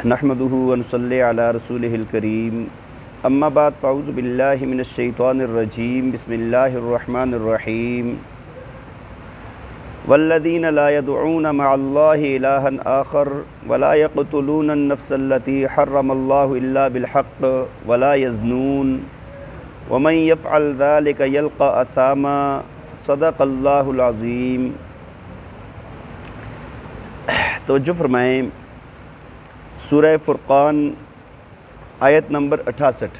نحمده ونصلی علی رسولہ الکریم اما بعد فاعوذ باللہ من الشیطان الرجیم بسم اللہ الرحمن الرحیم والذین لا يدعون مع اللہ الہا آخر ولا يقتلون النفس التي حرم اللہ الا بالحق ولا يزنون ومن يفعل ذلك يلقى اثاما صدق اللہ العظیم۔ توجہ فرمائیں، سورہ فرقان آیت نمبر 68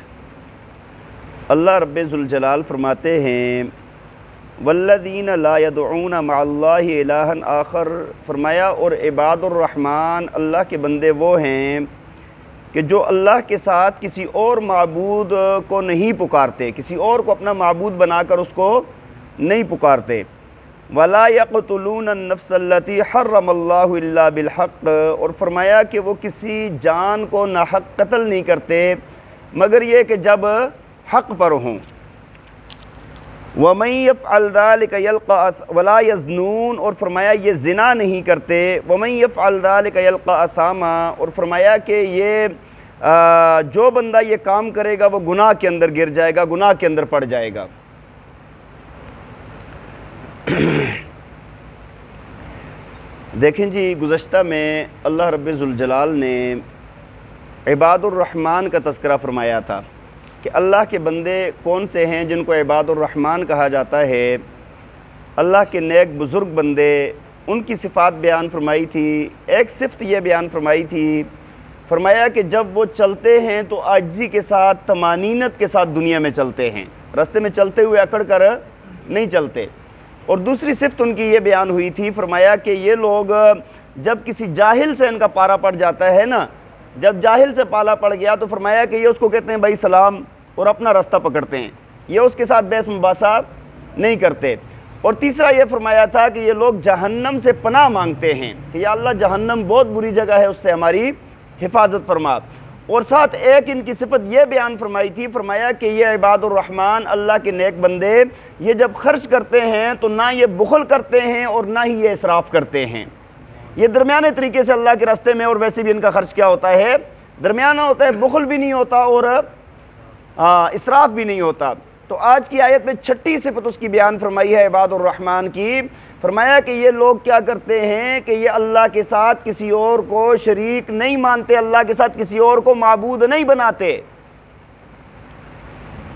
اللہ رب ذوالجلال فرماتے ہیں والذین لا يدعون مع اللہ الہا آخر، فرمایا اور عباد الرحمن اللہ کے بندے وہ ہیں کہ جو اللہ کے ساتھ کسی اور معبود کو نہیں پکارتے، کسی اور کو اپنا معبود بنا کر اس کو نہیں پکارتے۔ وَلَا يَقْتُلُونَ النَّفْسَ الَّتِي حَرَّمَ اللَّهُ إِلَّا بِالْحَقِّ، اور فرمایا کہ وہ کسی جان کو ناحق قتل نہیں کرتے مگر یہ کہ جب حق پر ہوں۔ وَمَن يَفْعَلْ ذَلِكَ يَلْقَى وَلَا يَزْنُونَ، اور فرمایا یہ زنا نہیں کرتے۔ وَمَن يَفْعَلْ ذَلِكَ يَلْقَى أَثَامًا، اور فرمایا کہ یہ جو بندہ یہ کام کرے گا وہ گناہ کے اندر گر جائے گا، گناہ کے اندر پڑ جائے گا۔ دیکھیں جی، گزشتہ میں اللہ رب ذوالجلال نے عباد الرحمن کا تذکرہ فرمایا تھا کہ اللہ کے بندے کون سے ہیں جن کو عباد الرحمن کہا جاتا ہے۔ اللہ کے نیک بزرگ بندے، ان کی صفات بیان فرمائی تھی۔ ایک صفت یہ بیان فرمائی تھی، فرمایا کہ جب وہ چلتے ہیں تو عاجزی کے ساتھ، طمانینت کے ساتھ دنیا میں چلتے ہیں، راستے میں چلتے ہوئے اکڑ کر نہیں چلتے۔ اور دوسری صفت ان کی یہ بیان ہوئی تھی، فرمایا کہ یہ لوگ جب کسی جاہل سے ان کا پارا پڑ جاتا ہے نا، جب جاہل سے پالا پڑ گیا تو فرمایا کہ یہ اس کو کہتے ہیں بھائی سلام اور اپنا راستہ پکڑتے ہیں، یہ اس کے ساتھ بحث مباحثہ نہیں کرتے۔ اور تیسرا یہ فرمایا تھا کہ یہ لوگ جہنم سے پناہ مانگتے ہیں کہ یا اللہ جہنم بہت بری جگہ ہے، اس سے ہماری حفاظت فرما۔ اور ساتھ ایک ان کی صفت یہ بیان فرمائی تھی، فرمایا کہ یہ عباد الرحمن اللہ کے نیک بندے یہ جب خرچ کرتے ہیں تو نہ یہ بخل کرتے ہیں اور نہ ہی یہ اسراف کرتے ہیں، یہ درمیانے طریقے سے اللہ کے راستے میں، اور ویسے بھی ان کا خرچ کیا ہوتا ہے، درمیانہ ہوتا ہے، بخل بھی نہیں ہوتا اور اسراف بھی نہیں ہوتا۔ تو آج کی آیت میں چھٹی صفت اس کی بیان فرمائی ہے عباد الرحمن کی، فرمایا کہ یہ لوگ کیا کرتے ہیں کہ یہ اللہ کے ساتھ کسی اور کو شریک نہیں مانتے، اللہ کے ساتھ کسی اور کو معبود نہیں بناتے۔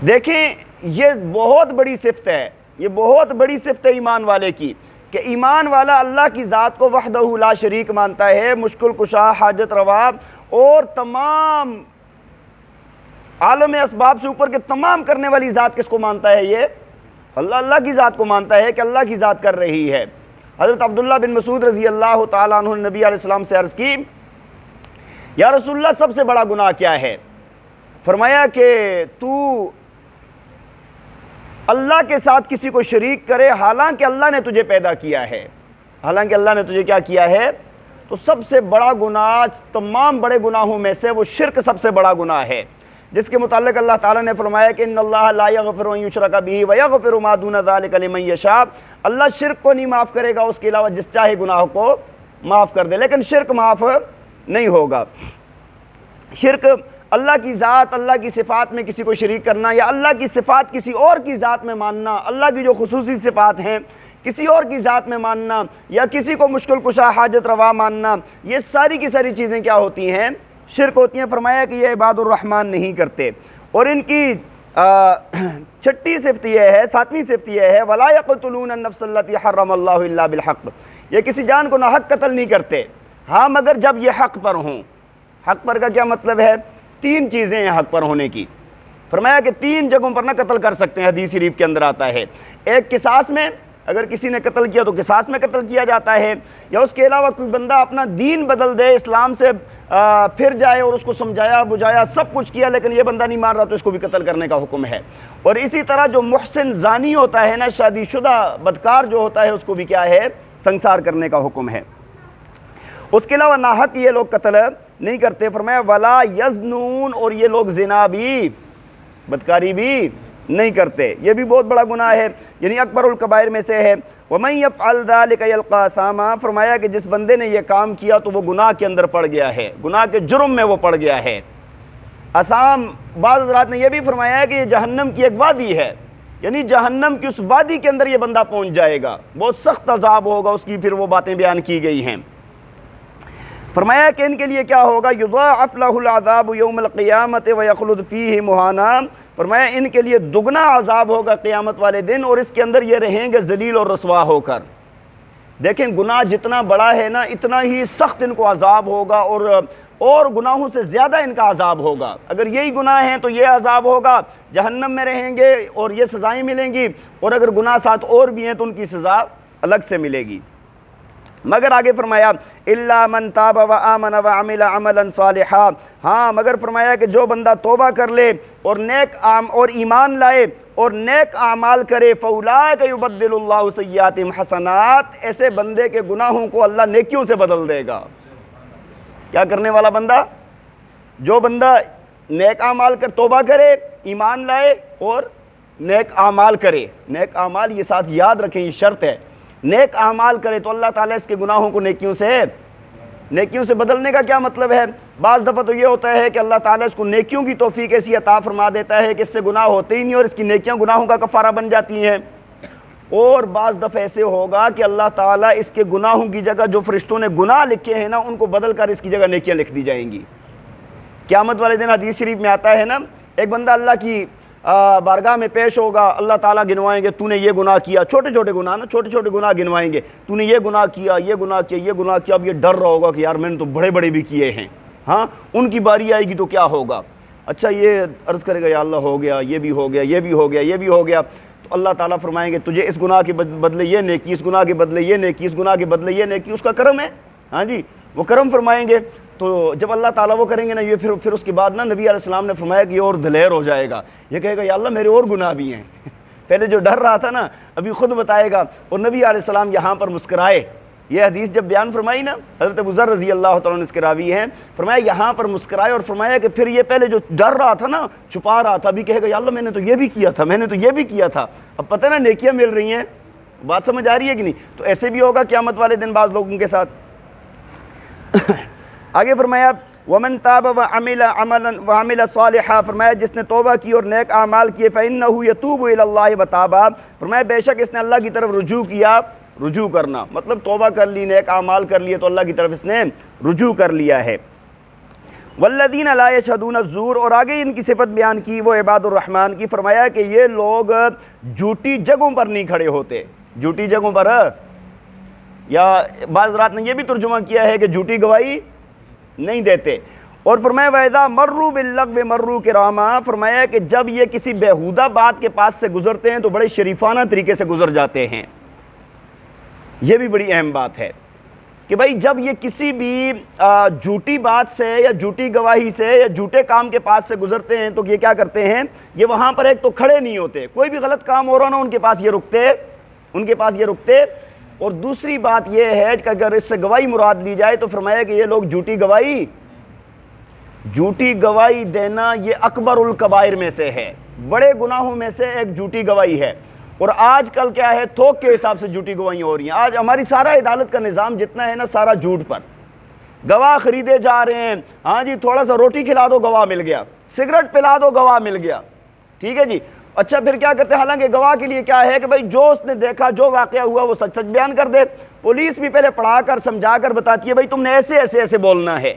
دیکھیں یہ بہت بڑی صفت ہے، یہ بہت بڑی صفت ہے ایمان والے کی، کہ ایمان والا اللہ کی ذات کو وحدہ لا شریک مانتا ہے، مشکل کشا، حاجت روا اور تمام عالم اسباب سے اوپر کے تمام کرنے والی ذات کس کو مانتا ہے؟ یہ اللہ کی ذات کو مانتا ہے کہ اللہ کی ذات کر رہی ہے۔ حضرت عبداللہ بن مسعود رضی اللہ تعالیٰ عنہ نے نبی علیہ السلام سے عرض کی، یا رسول اللہ سب سے بڑا گناہ کیا ہے؟ فرمایا کہ تو اللہ کے ساتھ کسی کو شریک کرے حالانکہ اللہ نے تجھے پیدا کیا ہے، حالانکہ اللہ نے تجھے کیا کیا ہے؟ تو سب سے بڑا گناہ، تمام بڑے گناہوں میں سے وہ شرک سب سے بڑا گناہ ہے، جس کے متعلق اللہ تعالیٰ نے فرمایا کہ ان اللہ لا یغفر ان یشرک بہ ویغفر ما دون ذلک لمن یشاء، اللہ شرک کو نہیں معاف کرے گا، اس کے علاوہ جس چاہے گناہ کو معاف کر دے، لیکن شرک معاف نہیں ہوگا۔ شرک اللہ کی ذات، اللہ کی صفات میں کسی کو شریک کرنا، یا اللہ کی صفات کسی اور کی ذات میں ماننا، اللہ کی جو خصوصی صفات ہیں کسی اور کی ذات میں ماننا، یا کسی کو مشکل کشا، حاجت روا ماننا، یہ ساری کی ساری چیزیں کیا ہوتی ہیں؟ شرک ہوتی ہیں۔ فرمایا کہ یہ عباد الرحمن نہیں کرتے۔ اور ان کی چھٹی صفت یہ ہے، ساتویں صفت یہ ہے، وَلَا يَقْتُلُونَ النَّفْسَ الَّتِي حَرَّمَ اللَّهُ إِلَّا بِالْحَقِّ، یہ کسی جان کو ناحق قتل نہیں کرتے، ہاں مگر جب یہ حق پر ہوں۔ حق پر کا کیا مطلب ہے؟ تین چیزیں ہیں حق پر ہونے کی۔ فرمایا کہ تین جگہوں پر نہ قتل کر سکتے ہیں، حدیث شریف کے اندر آتا ہے۔ ایک قصاص میں، اگر کسی نے قتل کیا تو قصاص میں قتل کیا جاتا ہے، یا اس کے علاوہ کوئی بندہ اپنا دین بدل دے، اسلام سے پھر جائے اور اس کو سمجھایا بجھایا سب کچھ کیا لیکن یہ بندہ نہیں مان رہا تو اس کو بھی قتل کرنے کا حکم ہے۔ اور اسی طرح جو محسن زانی ہوتا ہے نا، شادی شدہ بدکار جو ہوتا ہے، اس کو بھی کیا ہے؟ سنسار کرنے کا حکم ہے۔ اس کے علاوہ ناحق یہ لوگ قتل نہیں کرتے۔ فرمایا ولا یزنون، اور یہ لوگ زنا بھی، بدکاری بھی نہیں کرتے، یہ بھی بہت بڑا گناہ ہے، یعنی اکبر الکبائر میں سے ہے۔ وَمَن يَفْعَلْ ذَلِكَ يَلْقَى أَثَامًا، فرمایا کہ جس بندے نے یہ کام کیا تو وہ گناہ کے اندر پڑ گیا ہے، گناہ کے جرم میں وہ پڑ گیا ہے۔ اثام، بعض حضرات نے یہ بھی فرمایا ہے کہ یہ جہنم کی ایک وادی ہے، یعنی جہنم کی اس وادی کے اندر یہ بندہ پہنچ جائے گا، بہت سخت عذاب ہوگا اس کی، پھر وہ باتیں بیان کی گئی ہیں۔ فرمایا کہ ان کے لیے کیا ہوگا، یضاعف لہ العذاب یوم القیامت ویخلد فیہ مہانا، فرمایا ان کے لیے دگنا عذاب ہوگا قیامت والے دن، اور اس کے اندر یہ رہیں گے ذلیل اور رسوا ہو کر۔ دیکھیں گناہ جتنا بڑا ہے نا اتنا ہی سخت ان کو عذاب ہوگا، اور گناہوں سے زیادہ ان کا عذاب ہوگا۔ اگر یہی گناہ ہیں تو یہ عذاب ہوگا، جہنم میں رہیں گے اور یہ سزائیں ملیں گی، اور اگر گناہ ساتھ اور بھی ہیں تو ان کی سزا الگ سے ملے گی۔ مگر آگے فرمایا الا من تاب وآمن وعمل عملا صالحا، ہاں مگر فرمایا کہ جو بندہ توبہ کر لے اور اور ایمان لائے اور نیک اعمال کرے، فاولئک یبدل اللہ سیئاتہم حسنات، ایسے بندے کے گناہوں کو اللہ نیکیوں سے بدل دے گا۔ کیا کرنے والا بندہ؟ جو بندہ نیک اعمال کر، توبہ کرے، ایمان لائے اور نیک اعمال کرے۔ نیک اعمال یہ ساتھ یاد رکھیں، یہ شرط ہے، نیک اعمال کرے تو اللہ تعالیٰ اس کے گناہوں کو نیکیوں سے بدلنے کا کیا مطلب ہے؟ بعض دفعہ تو یہ ہوتا ہے کہ اللہ تعالیٰ اس کو نیکیوں کی توفیق ایسی عطا فرما دیتا ہے کہ اس سے گناہ ہوتے ہی نہیں اور اس کی نیکیاں گناہوں کا کفارہ بن جاتی ہیں، اور بعض دفعہ ایسے ہوگا کہ اللہ تعالیٰ اس کے گناہوں کی جگہ جو فرشتوں نے گناہ لکھے ہیں نا ان کو بدل کر اس کی جگہ نیکیاں لکھ دی جائیں گی۔ قیامت والے دن حدیث شریف میں آتا ہے نا، ایک بندہ اللہ کی بارگاہ میں پیش ہوگا، اللہ تعالیٰ گنوائیں گے تو نے یہ گناہ کیا، چھوٹے چھوٹے گناہ گنوائیں گے، تو نے یہ گناہ کیا، یہ گناہ کیا، یہ گناہ کیا۔ اب یہ ڈر رہا ہوگا کہ یار میں نے تو بڑے بڑے بھی کیے ہیں، ہاں ان کی باری آئے گی تو کیا ہوگا؟ اچھا یہ عرض کرے گا یا اللہ ہو گیا، یہ بھی ہو گیا، یہ بھی ہو گیا، یہ بھی ہو گیا، تو اللہ تعالیٰ فرمائیں گے تجھے اس گناہ کے بدلے یہ نیکی، اس گناہ کے بدلے یہ نیکی، اس گناہ کے بدلے یہ نیکی، اس کا کرم ہے، ہاں جی وہ کرم فرمائیں گے۔ تو جب اللہ تعالیٰ وہ کریں گے نا یہ پھر اس کے بعد نا نبی علیہ السلام نے فرمایا کہ یہ اور دلیر ہو جائے گا، یہ کہے گا یا اللہ میرے اور گناہ بھی ہیں، پہلے جو ڈر رہا تھا نا ابھی خود بتائے گا۔ اور نبی علیہ السلام یہاں پر مسکرائے، یہ حدیث جب بیان فرمائی نا، حضرت ابو ذر رضی اللہ تعالیٰ عنہ اس کے راوی ہیں، فرمایا یہاں پر مسکرائے اور فرمایا کہ پھر یہ پہلے جو ڈر رہا تھا نا، چھپا رہا تھا، ابھی کہے گا یا اللہ میں نے تو یہ بھی کیا تھا، میں نے تو یہ بھی کیا تھا۔ اب پتہ نا نیکیاں مل رہی ہیں، بات سمجھ آ رہی ہے کہ نہیں؟ تو ایسے بھی ہوگا قیامت والے دن بعض لوگوں کے ساتھ۔ آگے فرمایا ومن تاب وعمل صالحا، فرمایا جس نے توبہ کی اور نیک اعمال کیے، فإنہ یتوب الی اللہ متابا، فرمایا بے شک اس نے اللہ کی طرف رجوع کیا، رجوع کرنا مطلب توبہ کر لی، نیک اعمال کر لیے تو اللہ کی طرف اس نے رجوع کر لیا ہے۔ والذین لا یشہدون الزور، اور آگے ان کی صفت بیان کی وہ عباد الرحمن کی، فرمایا کہ یہ لوگ جھوٹی جگہوں پر نہیں کھڑے ہوتے، جھوٹی جگہوں پر، یا بعض حضرات نے یہ بھی ترجمہ کیا ہے کہ جھوٹی گواہی نہیں دیتے۔ اور فرمایا وَإِذَا مَرُّوا بِاللَّغْوِ مَرُّوا کِرَامًا، فرمایا کہ جب یہ کسی بیہودہ بات کے پاس سے گزرتے ہیں تو بڑے شریفانہ طریقے سے گزر جاتے ہیں۔ یہ بھی بڑی اہم بات ہے کہ بھائی جب یہ کسی بھی جھوٹی بات سے یا جھوٹی گواہی سے یا جھوٹے کام کے پاس سے گزرتے ہیں تو یہ کیا کرتے ہیں، یہ وہاں پر ایک تو کھڑے نہیں ہوتے، کوئی بھی غلط کام ہو رہا نا ان کے پاس یہ رکتے، اور دوسری بات یہ ہے کہ اگر اس سے گواہی مراد لی جائے تو فرمایا کہ یہ لوگ جھوٹی گواہی دینا یہ اکبر الکبائر میں سے ہے، بڑے گناہوں میں سے ایک جھوٹی گواہی ہے۔ اور آج کل کیا ہے، تھوک کے حساب سے جھوٹی گواہیاں ہو رہی ہیں۔ آج ہماری سارا عدالت کا نظام جتنا ہے نا سارا جھوٹ پر، گواہ خریدے جا رہے ہیں، ہاں جی تھوڑا سا روٹی کھلا دو گواہ مل گیا، سگریٹ پلا دو گواہ مل گیا، ٹھیک ہے جی۔ اچھا پھر کیا کرتے ہیں، حالانکہ گواہ کے لیے کیا ہے کہ بھائی جو اس نے دیکھا، جو واقعہ ہوا وہ سچ سچ بیان کر دے۔ پولیس بھی پہلے پڑھا کر سمجھا کر بتاتی ہے بھائی تم نے ایسے بولنا ہے،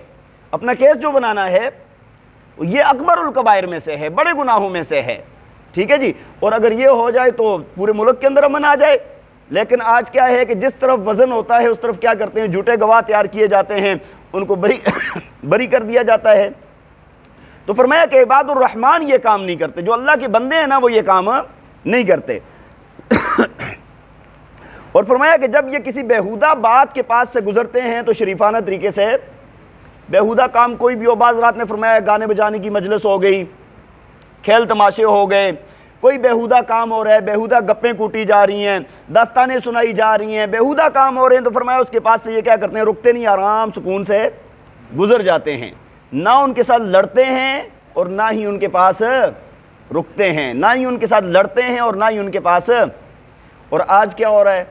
اپنا کیس جو بنانا ہے، یہ اکبر الکبائر میں سے ہے، بڑے گناہوں میں سے ہے، ٹھیک ہے جی۔ اور اگر یہ ہو جائے تو پورے ملک کے اندر امن آ جائے۔ لیکن آج کیا ہے کہ جس طرف وزن ہوتا ہے اس طرف کیا کرتے ہیں، جھوٹے گواہ تیار کیے جاتے ہیں، ان کو بری کر دیا جاتا ہے۔ تو فرمایا کہ عباد الرحمن یہ کام نہیں کرتے، جو اللہ کے بندے ہیں نا وہ یہ کام نہیں کرتے۔ اور فرمایا کہ جب یہ کسی بیہودہ بات کے پاس سے گزرتے ہیں تو شریفانہ طریقے سے، بیہودہ کام کوئی بھی ہو، بعض رات نے فرمایا گانے بجانے کی مجلس ہو گئی، کھیل تماشے ہو گئے، کوئی بیہودہ کام ہو رہا ہے، بیہودہ گپیں کوٹی جا رہی ہیں، داستانیں سنائی جا رہی ہیں، بیہودہ کام ہو رہے ہیں، تو فرمایا اس کے پاس سے یہ کیا کرتے ہیں، رکتے نہیں، آرام سکون سے گزر جاتے ہیں، نہ ان کے ساتھ لڑتے ہیں اور نہ ہی ان کے پاس رکتے ہیں، نہ ہی ان کے ساتھ لڑتے ہیں اور نہ ہی ان کے پاس۔ اور آج کیا ہو رہا ہے،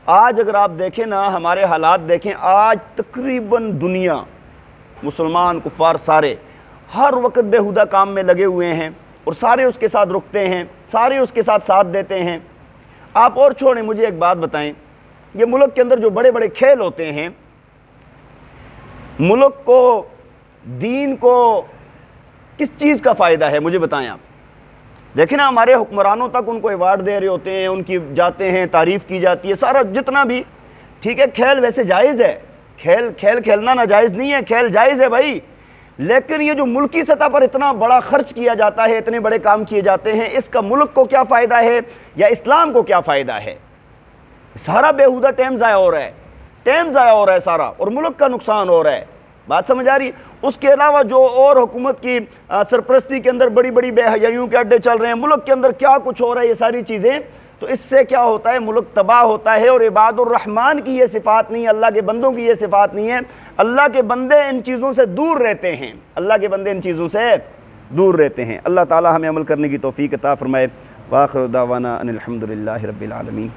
آج اگر آپ دیکھیں نا ہمارے حالات دیکھیں، آج تقریباً دنیا مسلمان کفار سارے ہر وقت بیہودہ کام میں لگے ہوئے ہیں، اور سارے اس کے ساتھ رکتے ہیں، سارے اس کے ساتھ دیتے ہیں۔ آپ اور چھوڑیں، مجھے ایک بات بتائیں، یہ ملک کے اندر جو بڑے بڑے کھیل ہوتے ہیں، ملک کو، دین کو کس چیز کا فائدہ ہے؟ مجھے بتائیں آپ۔ دیکھیں نا ہمارے حکمرانوں تک ان کو ایوارڈ دے رہے ہوتے ہیں، ان کی جاتے ہیں، تعریف کی جاتی ہے، سارا جتنا بھی ٹھیک ہے۔ کھیل ویسے جائز ہے، کھیل کھیلنا ناجائز نہیں ہے، کھیل جائز ہے بھائی، لیکن یہ جو ملکی سطح پر اتنا بڑا خرچ کیا جاتا ہے، اتنے بڑے کام کیے جاتے ہیں، اس کا ملک کو کیا فائدہ ہے یا اسلام کو کیا فائدہ ہے؟ سارا بیہودہ ٹائم ضائع ہو رہا ہے سارا، اور ملک کا نقصان ہو رہا ہے۔ بات سمجھ آ رہی؟ اس کے علاوہ جو اور حکومت کی سرپرستی کے اندر بڑی بڑی بے حیائیوں کے اڈے چل رہے ہیں، ملک کے اندر کیا کچھ ہو رہا ہے، یہ ساری چیزیں، تو اس سے کیا ہوتا ہے؟ ملک تباہ ہوتا ہے۔ اور عباد الرحمن کی یہ صفات نہیں ہے، اللہ کے بندوں کی یہ صفات نہیں ہے۔ اللہ کے بندے ان چیزوں سے دور رہتے ہیں، اللہ کے بندے ان چیزوں سے دور رہتے ہیں۔ اللہ تعالی ہمیں عمل کرنے کی توفیق عطا فرمائے۔ وآخر دعوانا ان الحمد للہ رب العالمین۔